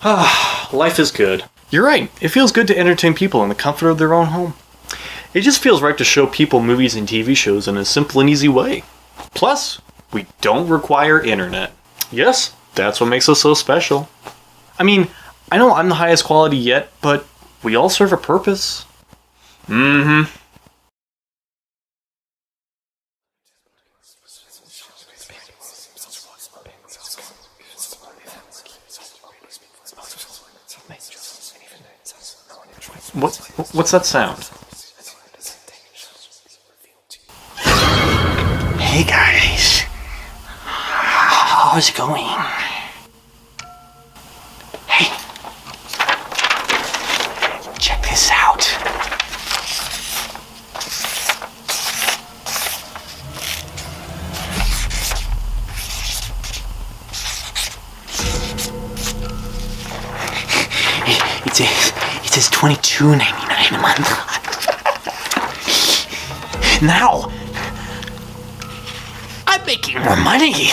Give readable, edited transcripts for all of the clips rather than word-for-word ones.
Life is good. You're right, it feels good to entertain people in the comfort of their own home. It just feels right to show people movies and TV shows in a simple and easy way. Plus, we don't require internet. Yes, that's what makes us so special. I mean, I know I'm the highest quality yet, but we all serve a purpose. What's that sound? Hey guys, how's it going? Hey, check this out. It says $22.99 a month. Now, I'm making more money.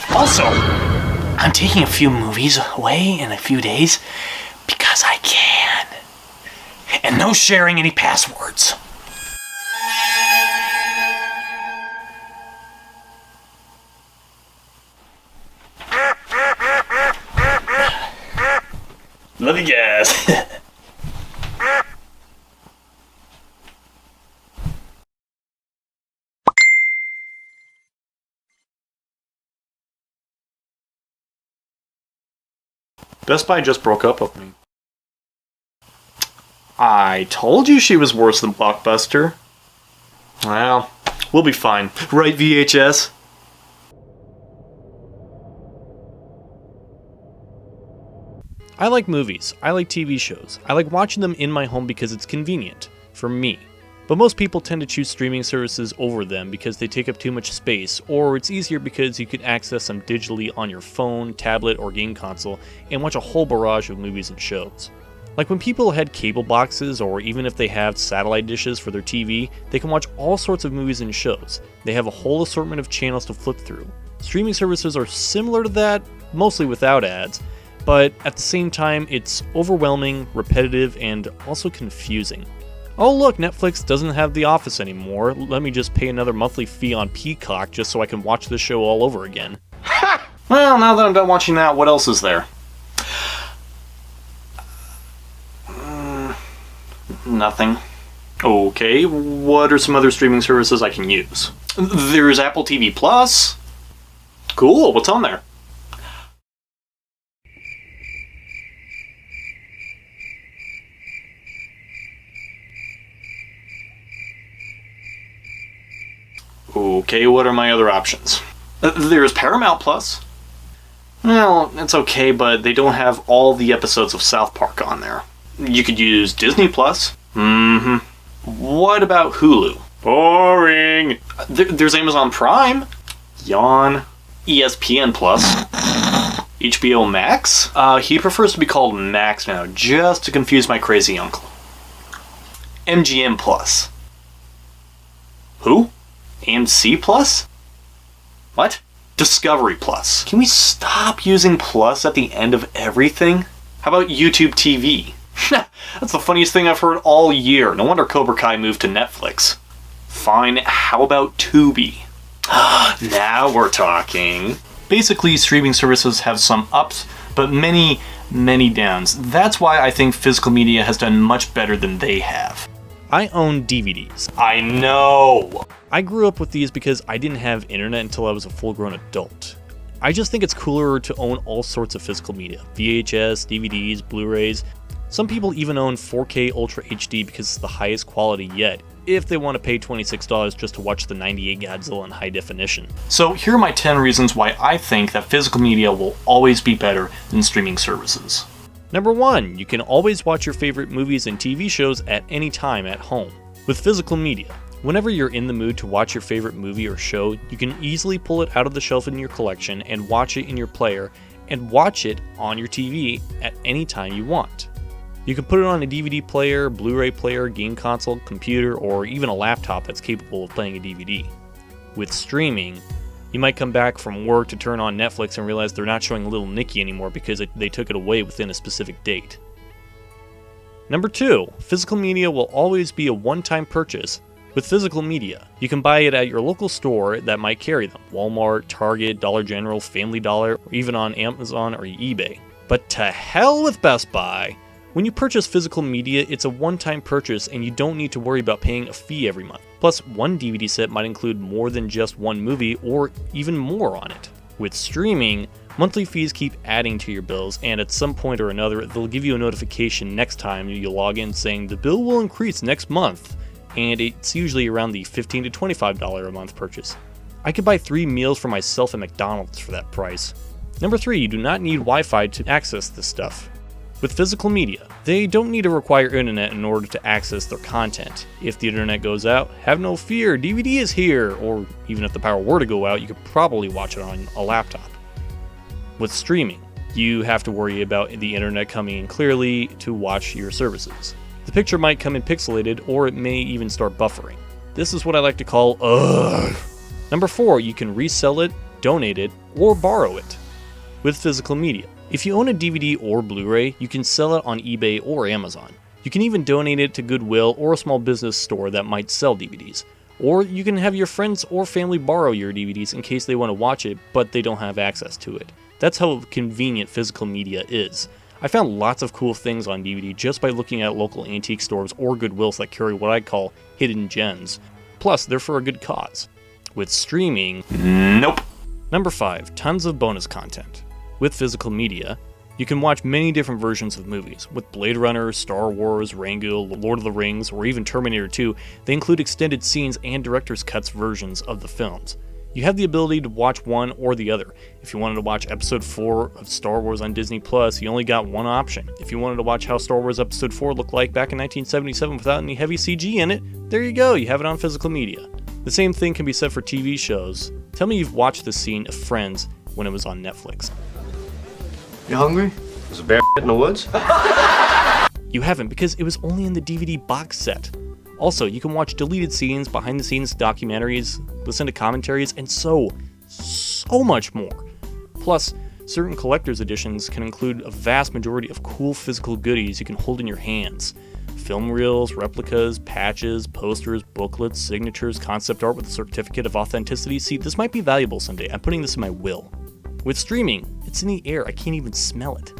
Also, I'm taking a few movies away in a few days because I can. And no sharing any passwords. Love you guys. Best Buy just broke up with me. I told you she was worse than Blockbuster. Well, we'll be fine. Right, VHS? I like movies. I like TV shows. I like watching them in my home because it's convenient. For me. But most people tend to choose streaming services over them because they take up too much space, or it's easier because you can access them digitally on your phone, tablet, or game console and watch a whole barrage of movies and shows. Like when people had cable boxes, or even if they have satellite dishes for their TV, they can watch all sorts of movies and shows. They have a whole assortment of channels to flip through. Streaming services are similar to that, mostly without ads, but at the same time it's overwhelming, repetitive, and also confusing. Oh look, Netflix doesn't have The Office anymore. Let me just pay another monthly fee on Peacock just so I can watch this show all over again. Ha! Well, now that I'm done watching that, what else is there? Nothing. Okay, what are some other streaming services I can use? There's Apple TV Plus. Cool, what's on there? Okay, what are my other options? There's Paramount Plus. Well, it's okay, but they don't have all the episodes of South Park on there. You could use Disney Plus. What about Hulu? Boring. There's Amazon Prime. Yawn. ESPN Plus. HBO Max. He prefers to be called Max now, just to confuse my crazy uncle. MGM Plus. Who? AMC Plus? What? Discovery Plus. Can we stop using plus at the end of everything? How about YouTube TV? That's the funniest thing I've heard all year. No wonder Cobra Kai moved to Netflix. Fine, how about Tubi? Now we're talking. Basically, streaming services have some ups, but many, many downs. That's why I think physical media has done much better than they have. I own DVDs. I know! I grew up with these because I didn't have internet until I was a full-grown adult. I just think it's cooler to own all sorts of physical media. VHS, DVDs, Blu-rays. Some people even own 4K Ultra HD because it's the highest quality yet, if they want to pay $26 just to watch the 98 Godzilla in high definition. So here are my 10 reasons why I think that physical media will always be better than streaming services. Number 1, you can always watch your favorite movies and TV shows at any time at home. With physical media, whenever you're in the mood to watch your favorite movie or show, you can easily pull it out of the shelf in your collection and watch it in your player, and watch it on your TV at any time you want. You can put it on a DVD player, Blu-ray player, game console, computer, or even a laptop that's capable of playing a DVD. With streaming, You might come back from work to turn on Netflix and realize they're not showing Little Nicky anymore because they took it away within a specific date. Number 2, physical media will always be a one-time purchase. With physical media, you can buy it at your local store that might carry them. Walmart, Target, Dollar General, Family Dollar, or even on Amazon or eBay. But to hell with Best Buy! When you purchase physical media, it's a one-time purchase and you don't need to worry about paying a fee every month. Plus, one DVD set might include more than just one movie or even more on it. With streaming, monthly fees keep adding to your bills, and at some point or another, they'll give you a notification next time you log in saying the bill will increase next month, and it's usually around the $15 to $25 a month purchase. I could buy 3 meals for myself at McDonald's for that price. Number 3, you do not need Wi-Fi to access this stuff. With physical media, they don't need to require internet in order to access their content. If the internet goes out, have no fear, DVD is here, or even if the power were to go out, you could probably watch it on a laptop. With streaming, you have to worry about the internet coming in clearly to watch your services. The picture might come in pixelated, or it may even start buffering. This is what I like to call ugh. Number 4, you can resell it, donate it, or borrow it. With physical media, if you own a DVD or Blu-ray, you can sell it on eBay or Amazon. You can even donate it to Goodwill or a small business store that might sell DVDs. Or you can have your friends or family borrow your DVDs in case they want to watch it, but they don't have access to it. That's how convenient physical media is. I found lots of cool things on DVD just by looking at local antique stores or Goodwills that carry what I call hidden gems. Plus, they're for a good cause. With streaming, nope. Number 5, tons of bonus content. With physical media, you can watch many different versions of movies. With Blade Runner, Star Wars, Rango, Lord of the Rings, or even Terminator 2, they include extended scenes and director's cuts versions of the films. You have the ability to watch one or the other. If you wanted to watch Episode 4 of Star Wars on Disney+, you only got one option. If you wanted to watch how Star Wars Episode 4 looked like back in 1977 without any heavy CG in it, there you go, you have it on physical media. The same thing can be said for TV shows. Tell me you've watched the scene of Friends when it was on Netflix. You hungry? There's a bear in the woods? You haven't, because it was only in the DVD box set. Also, you can watch deleted scenes, behind-the-scenes documentaries, listen to commentaries, and so much more. Plus, certain collector's editions can include a vast majority of cool physical goodies you can hold in your hands. Film reels, replicas, patches, posters, booklets, signatures, concept art with a certificate of authenticity. See, this might be valuable someday. I'm putting this in my will. With streaming, it's in the air. I can't even smell it.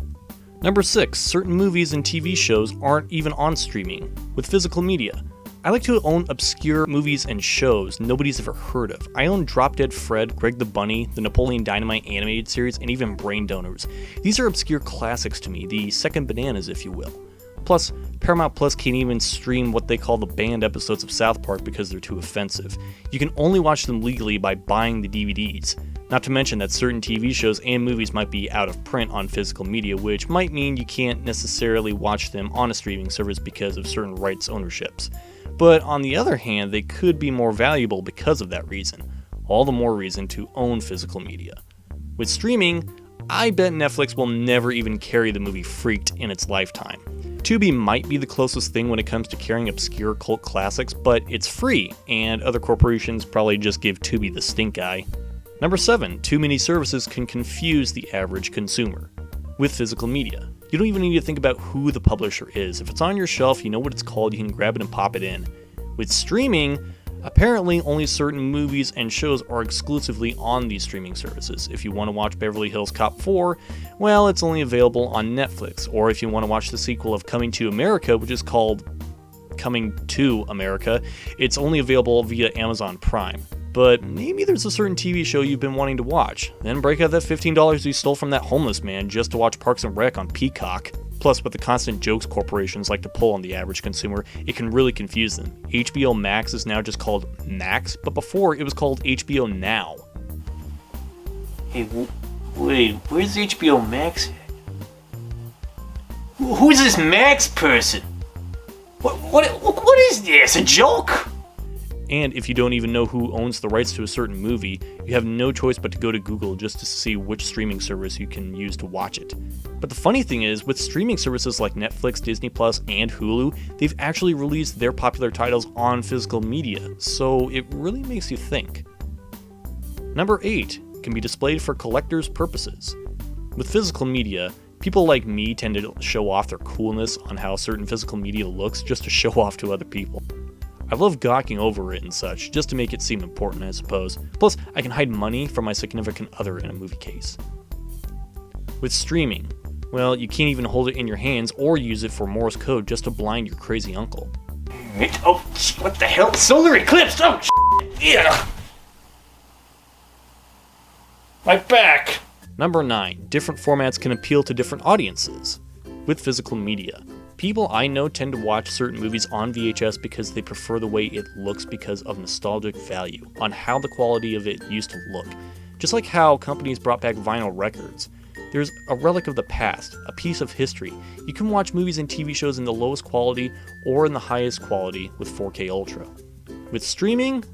Number 6, certain movies and TV shows aren't even on streaming. With physical media, I like to own obscure movies and shows nobody's ever heard of. I own Drop Dead Fred, Greg the Bunny, the Napoleon Dynamite animated series, and even Brain Donors. These are obscure classics to me, the second bananas, if you will. Plus, Paramount Plus can't even stream what they call the banned episodes of South Park because they're too offensive. You can only watch them legally by buying the DVDs. Not to mention that certain TV shows and movies might be out of print on physical media, which might mean you can't necessarily watch them on a streaming service because of certain rights ownerships. But on the other hand, they could be more valuable because of that reason. All the more reason to own physical media. With streaming, I bet Netflix will never even carry the movie Freaked in its lifetime. Tubi might be the closest thing when it comes to carrying obscure cult classics, but it's free, and other corporations probably just give Tubi the stink eye. Number 7, too many services can confuse the average consumer. With physical media, you don't even need to think about who the publisher is. If it's on your shelf, you know what it's called, you can grab it and pop it in. With streaming, apparently only certain movies and shows are exclusively on these streaming services. If you want to watch Beverly Hills Cop 4, well, it's only available on Netflix. Or if you want to watch the sequel of Coming to America, which is called Coming to America, it's only available via Amazon Prime. But maybe there's a certain TV show you've been wanting to watch. Then break out that $15 you stole from that homeless man just to watch Parks and Rec on Peacock. Plus, with the constant jokes corporations like to pull on the average consumer, it can really confuse them. HBO Max is now just called Max, but before it was called HBO Now. Hey, wait, where's HBO Max at? Who's this Max person? What is this, a joke? And if you don't even know who owns the rights to a certain movie, you have no choice but to go to Google just to see which streaming service you can use to watch it. But the funny thing is, with streaming services like Netflix, Disney+, and Hulu, they've actually released their popular titles on physical media, so it really makes you think. Number 8 can be displayed for collector's purposes. With physical media, people like me tend to show off their coolness on how certain physical media looks just to show off to other people. I love gawking over it and such, just to make it seem important, I suppose. Plus, I can hide money from my significant other in a movie case. With streaming, well, you can't even hold it in your hands or use it for Morse code just to blind your crazy uncle. Oh, what the hell? Solar eclipse! Oh, yeah! My back! Number 9. Different formats can appeal to different audiences. With physical media, people I know tend to watch certain movies on VHS because they prefer the way it looks because of nostalgic value, on how the quality of it used to look. Just like how companies brought back vinyl records. There's a relic of the past, a piece of history. You can watch movies and TV shows in the lowest quality or in the highest quality with 4K Ultra. With streaming,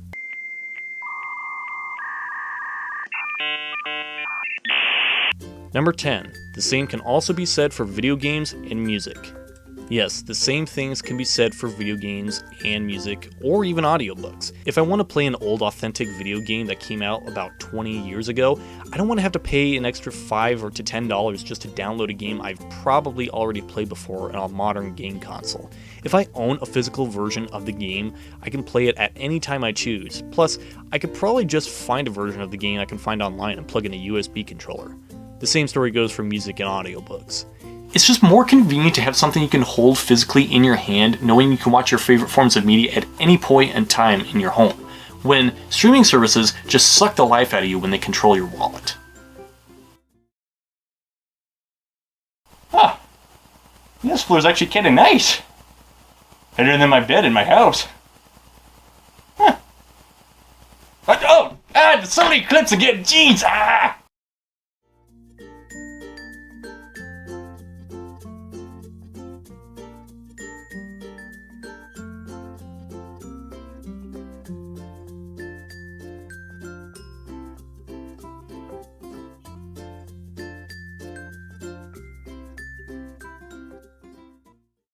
Number 10. The same can also be said for video games and music. Yes, the same things can be said for video games and music, or even audiobooks. If I want to play an old authentic video game that came out about 20 years ago, I don't want to have to pay an extra $5 or to $10 just to download a game I've probably already played before on a modern game console. If I own a physical version of the game, I can play it at any time I choose. Plus, I could probably just find a version of the game I can find online and plug in a USB controller. The same story goes for music and audiobooks. It's just more convenient to have something you can hold physically in your hand, knowing you can watch your favorite forms of media at any point in time in your home, when streaming services just suck the life out of you when they control your wallet. Huh. This floor's actually kinda nice. Better than my bed in my house. Huh. The solar eclipse again, jeez! Ah!